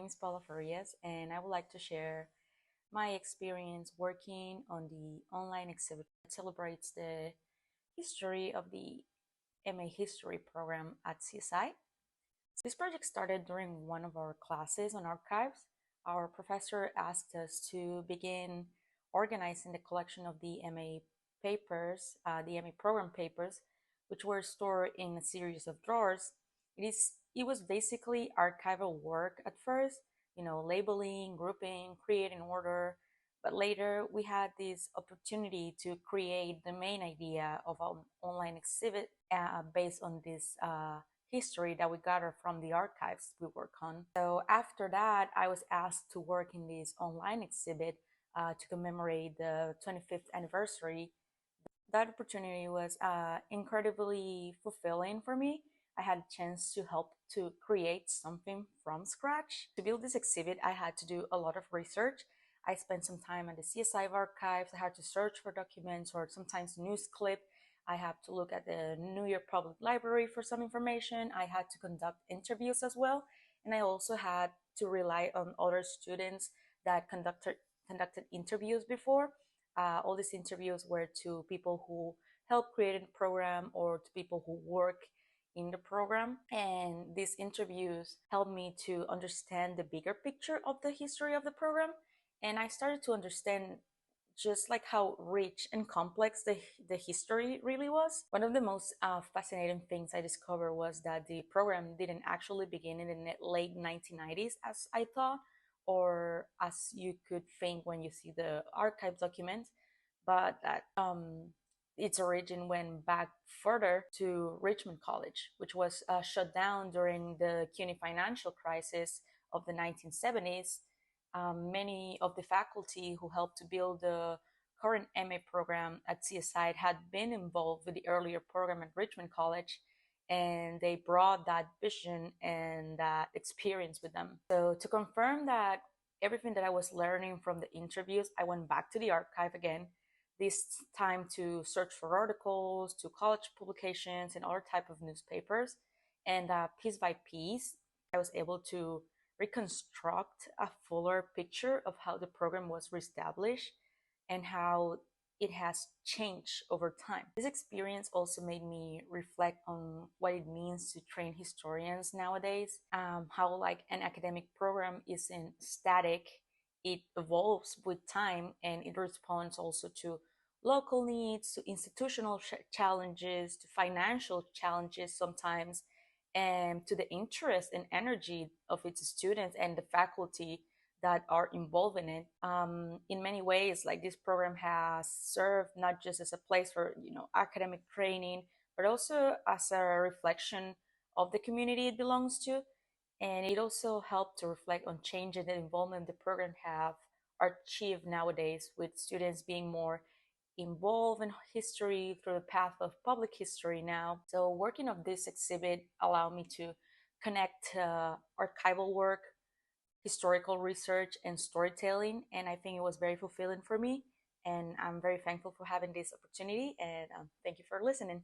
name is Paula Farias, and I would like to share my experience working on the online exhibit that celebrates the history of the MA History program at CSI. This project started during one of our classes on archives. Our professor asked us to begin organizing the collection of the MA papers, the MA program papers, which were stored in a series of drawers. It was basically archival work at first, labeling, grouping, creating order. But later we had this opportunity to create the main idea of an online exhibit based on this history that we gathered from the archives we work on. So after that, I was asked to work in this online exhibit to commemorate the 25th anniversary. That opportunity was incredibly fulfilling for me. I had a chance to help to create something from scratch. To build this exhibit, I had to do a lot of research. I spent some time at the CSI archives. I had to search for documents or sometimes news clip. I had to look at the New York Public Library for some information. I had to conduct interviews as well. And I also had to rely on other students that conducted interviews before. All these interviews were to people who helped create the program or to people who work in the program. And these interviews helped me to understand the bigger picture of the history of the program. And I started to understand just like how rich and complex the history really was. One of the most fascinating things I discovered was that the program didn't actually begin in the late 1990s as I thought, or as you could think when you see the archive documents, but that its origin went back further to Richmond College, which was shut down during the CUNY financial crisis of the 1970s. Many of the faculty who helped to build the current MA program at CSI had been involved with the earlier program at Richmond College, and they brought that vision and that experience with them. So to confirm that everything that I was learning from the interviews, I went back to the archive again, this time to search for articles, to college publications and other type of newspapers. And piece by piece, I was able to reconstruct a fuller picture of how the program was reestablished and how it has changed over time. This experience also made me reflect on what it means to train historians nowadays, how like an academic program isn't static, it evolves with time and it responds also to local needs, to institutional challenges, to financial challenges sometimes, and to the interest and energy of its students and the faculty that are involved in it. In many ways, like this program has served not just as a place for academic training, but also as a reflection of the community it belongs to. And it also helped to reflect on changes and involvement the program have achieved nowadays, with students being more involved in history through the path of public history now. So working on this exhibit allowed me to connect archival work, historical research, and storytelling. And I think it was very fulfilling for me. And I'm very thankful for having this opportunity. And thank you for listening.